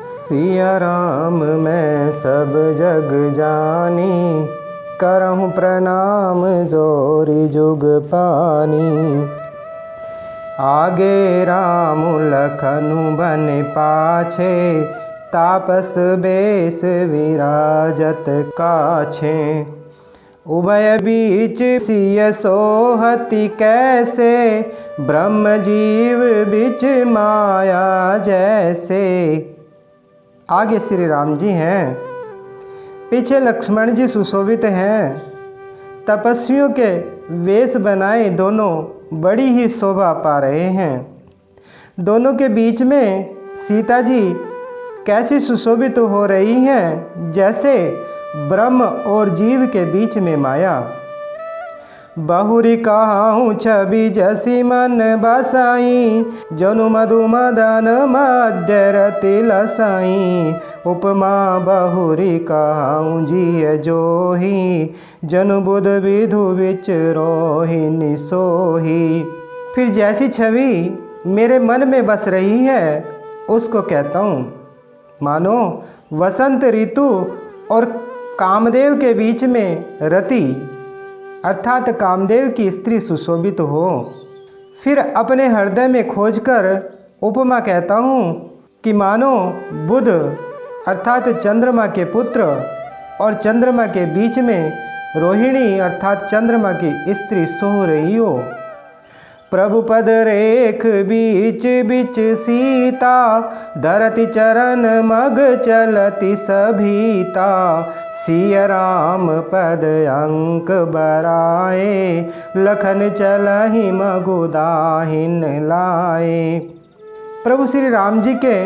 सिया राम मैं सब जग जानी, करहूँ प्रणाम जोरी जुग पानी। आगे राम लखनु बन पाछे, तापस बेस विराजत काछे। उभय बीच सिय सोहति कैसे, ब्रह्म जीव बिच माया जैसे। आगे श्री राम जी हैं, पीछे लक्ष्मण जी सुशोभित हैं। तपस्वियों के वेश बनाए दोनों बड़ी ही शोभा पा रहे हैं। दोनों के बीच में सीता जी कैसी सुशोभित हो रही हैं, जैसे ब्रह्म और जीव के बीच में माया। बहुरी कहाऊँ छवि जसी मन बसाई, जनु मधु मदन मध्य रति लसाई। उपमा बहुरी कहाऊँ जिय जोही, जनु बुध विधु विच रोहिणी सोही। फिर जैसी छवि मेरे मन में बस रही है उसको कहता हूँ। मानो वसंत ऋतु और कामदेव के बीच में रति अर्थात कामदेव की स्त्री सुशोभित हो। फिर अपने हृदय में खोजकर उपमा कहता हूँ कि मानो बुध अर्थात चंद्रमा के पुत्र और चंद्रमा के बीच में रोहिणी अर्थात चंद्रमा की स्त्री सो रही हो। प्रभु पद रेख बीच बीच सीता, धरती चरण मग चलती सभीता। सिय राम पद अंक बराए, लखन चलहि मगुदाहिन लाए। प्रभु श्री राम जी के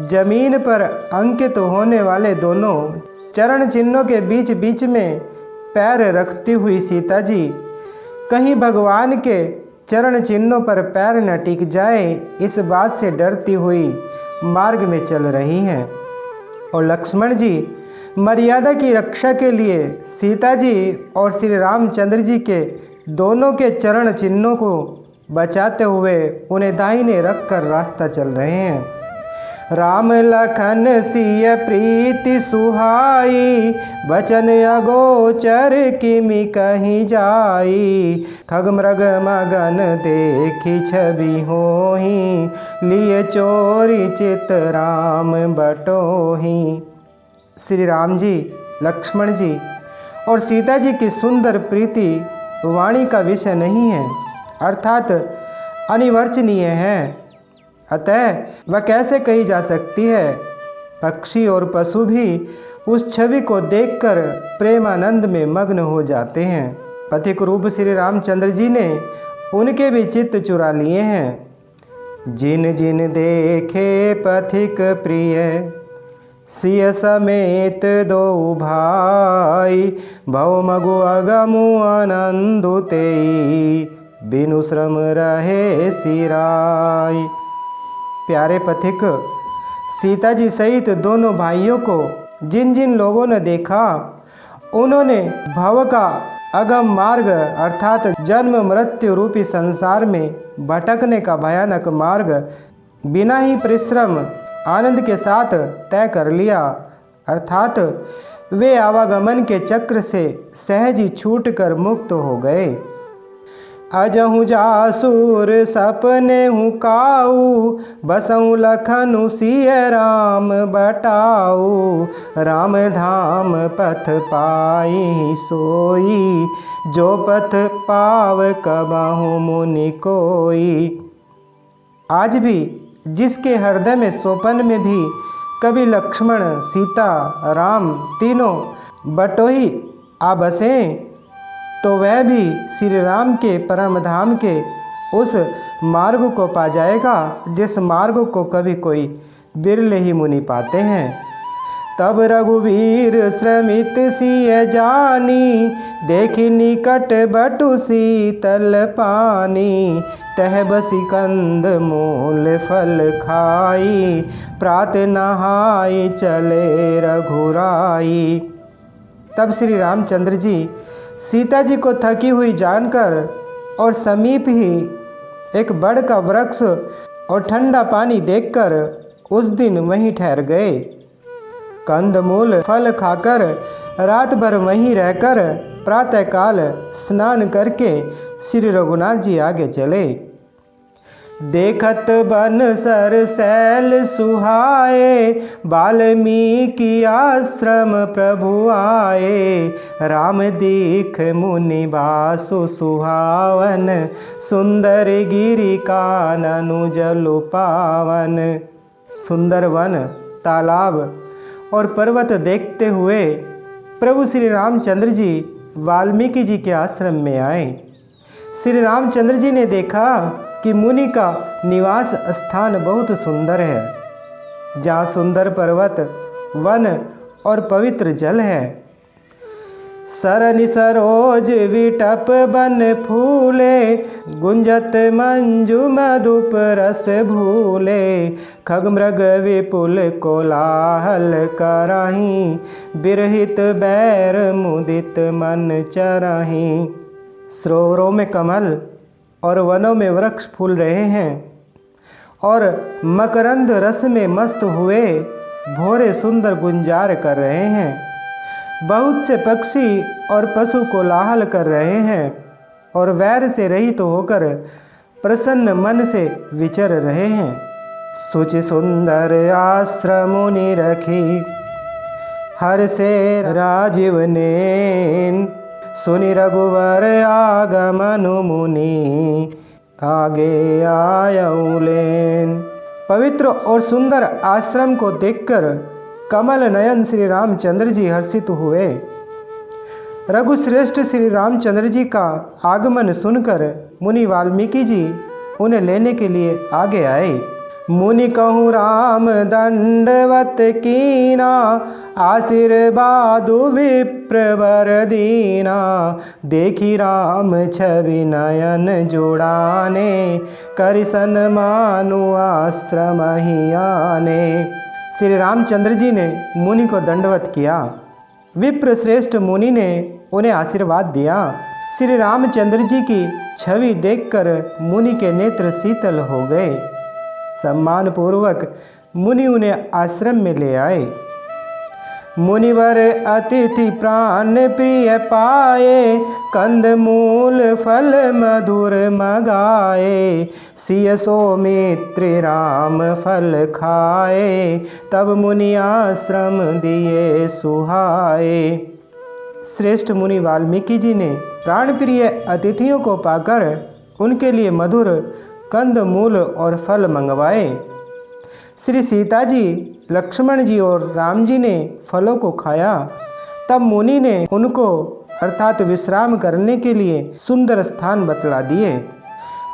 जमीन पर अंकित होने वाले दोनों चरण चिन्हों के बीच बीच में पैर रखती हुई सीता जी कहीं भगवान के चरण चिन्हों पर पैर न टिक जाए, इस बात से डरती हुई मार्ग में चल रही हैं। और लक्ष्मण जी मर्यादा की रक्षा के लिए सीता जी और श्री रामचंद्र जी के दोनों के चरण चिन्हों को बचाते हुए उन्हें दाहिने रख कर रास्ता चल रहे हैं। राम लखन सिय प्रीति सुहाई, बचन अगोचर किमि कहीं जाई। खग मृग मगन देखी छवि होही, लिए चोरी चित राम बटोही। श्री राम जी, लक्ष्मण जी और सीता जी की सुंदर प्रीति वाणी का विषय नहीं है, अर्थात अनिवर्चनीय है। अतः वह कैसे कही जा सकती है। पक्षी और पशु भी उस छवि को देखकर प्रेमानंद में मग्न हो जाते हैं। पथिक रूप श्री रामचंद्र जी ने उनके भी चित्त चुरा लिए हैं। जिन जिन देखे पथिक प्रिय, सिय समेत दो भाई। भव मगु अगमु आनंदु तेई, बिनु श्रम रहे सिराई। प्यारे पथिक, सीता जी सहित दोनों भाइयों को जिन जिन लोगों ने देखा, उन्होंने भव का अगम मार्ग अर्थात जन्म मृत्यु रूपी संसार में भटकने का भयानक मार्ग बिना ही परिश्रम आनंद के साथ तय कर लिया। अर्थात वे आवागमन के चक्र से सहज ही छूट कर मुक्त हो गए। अजहु जासूर सपने हूँ काऊ, बसऊँ लखनु सिय राम बटाऊ। राम धाम पथ पाई सोई, जो पथ पाव कबहु मुनि कोई। आज भी जिसके हृदय में सोपन में भी कभी लक्ष्मण सीता राम तीनों बटोही आ बसें, तो वह भी श्री राम के परम धाम के उस मार्ग को पा जाएगा जिस मार्ग को कभी कोई बिरले ही मुनि पाते हैं। तब रघुवीर श्रमित सिय जानी, देखी निकट बटु शीतल पानी। तह बसी कंद मूल फल खाई, प्रात नहाई चले रघुराई। तब श्री रामचंद्र जी सीता जी को थकी हुई जानकर और समीप ही एक बड़ का वृक्ष और ठंडा पानी देखकर उस दिन वहीं ठहर गए। कंदमूल फल खाकर रात भर वहीं रहकर प्रातःकाल स्नान करके श्री रघुनाथ जी आगे चले। देखत बन सर सैल सुहाए, वाल्मीकि आश्रम प्रभु आए। राम दीख मुनि बासु सुहावन, सुंदर गिरि काननु जलु पावन। सुंदर वन, तालाब और पर्वत देखते हुए प्रभु श्री रामचंद्र जी वाल्मीकि जी के आश्रम में आए। श्री रामचंद्र जी ने देखा कि मुनि का निवास स्थान बहुत सुंदर है, जहाँ सुंदर पर्वत, वन और पवित्र जल है। सरनि सरोज विटप बन फूले, गुंजत मंजु मधुप रस भूले। खगमृग विपुल कोलाहल कराही, बिरहित बैर मुदित मन चराही। सरोवरों में कमल और वनों में वृक्ष फूल रहे हैं और मकरंद रस में मस्त हुए भोरे सुंदर गुंजार कर रहे हैं। बहुत से पक्षी और पशु कोलाहल कर रहे हैं और वैर से रहित होकर प्रसन्न मन से विचर रहे हैं। सुचि सुंदर आश्रम मुनि रखी, हर से राजीव नेन। सुनि रघुवर आगमनु मुनि, आगे आयऊ लेन। पवित्र और सुंदर आश्रम को देखकर कमल नयन श्री रामचंद्र जी हर्षित हुए। रघुश्रेष्ठ श्री रामचंद्र जी का आगमन सुनकर मुनि वाल्मीकि जी उन्हें लेने के लिए आगे आए। मुनि कहूँ राम दंडवत कीना, आशीर्वादु विप्रवर दीना। देखी राम छवि नयन जोड़ाने, करिसन मानु आश्रम ही आने। श्री रामचंद्र जी ने मुनि को दंडवत किया। विप्र श्रेष्ठ मुनि ने उन्हें आशीर्वाद दिया। श्री रामचंद्र जी की छवि देखकर मुनि के नेत्र शीतल हो गए। सम्मान पूर्वक मुनि उन्हें आश्रम में ले आए। मुनिवर अतिथि प्राण प्रिय पाए, कंदमूल फल मधुर मगाए। सिय सौमित्र राम फल खाए, तब मुनि आश्रम दिए सुहाए। श्रेष्ठ मुनि वाल्मीकि जी ने प्राण प्रिय अतिथियों को पाकर उनके लिए मधुर कंद मूल और फल मंगवाए। श्री सीता जी, लक्ष्मण जी और राम जी ने फलों को खाया। तब मुनि ने उनको अर्थात विश्राम करने के लिए सुंदर स्थान बतला दिए।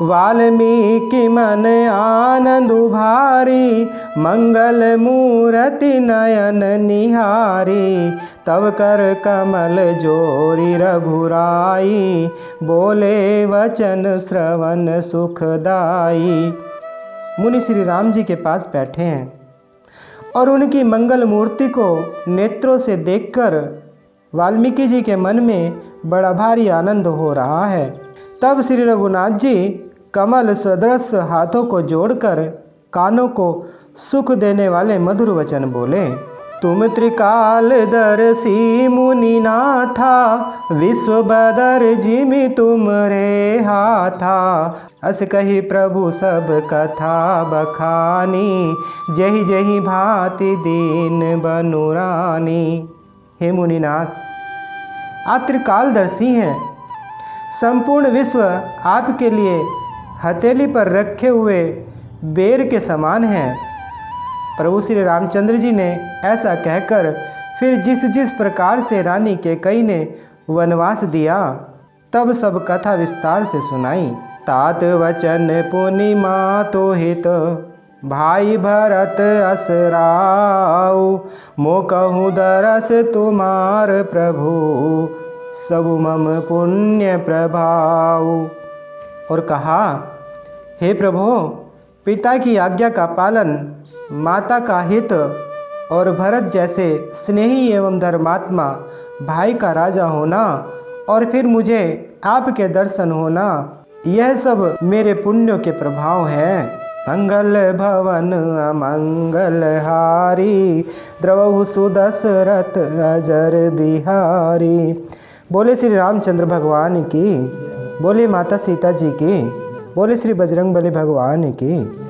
वाल्मीकि मन आनंद भारी, मंगल मूरति नयन निहारी। तब कर कमल जोरी रघुराई, बोले वचन श्रवण सुखदाई। मुनि श्री राम जी के पास बैठे हैं और उनकी मंगल मूर्ति को नेत्रों से देखकर वाल्मीकि जी के मन में बड़ा भारी आनंद हो रहा है। तब श्री रघुनाथ जी कमल सदृश हाथों को जोड़कर कानों को सुख देने वाले मधुर वचन बोले। तुम त्रिकालदर्शी मुनि नाथा, विश्व बदर जिमि तुम रे हाथा। अस कही प्रभु सब कथा बखानी, जहि जहि भांति दीन बनुरानी। हे मुनिनाथ, आप त्रिकालदर्शी हैं। संपूर्ण विश्व आपके लिए हथेली पर रखे हुए बेर के समान हैं। प्रभु श्री रामचंद्र जी ने ऐसा कहकर फिर जिस जिस प्रकार से रानी कैकेयी ने वनवास दिया, तब सब कथा विस्तार से सुनाई। तात वचन पुनि मातो हित, भाई भरत असराऊ। मो कहूँ दरस तुम्हार प्रभु, सब मम पुण्य प्रभाव। और कहा, हे प्रभु, पिता की आज्ञा का पालन, माता का हित और भरत जैसे स्नेही एवं धर्मात्मा भाई का राजा होना और फिर मुझे आपके दर्शन होना, यह सब मेरे पुण्यों के प्रभाव हैं। मंगल भवन अमंगल हारी, द्रवहु सुदशरथ अजर बिहारी। बोले श्री रामचंद्र भगवान की, बोले माता सीता जी की, बोले श्री बजरंगबली भगवान की।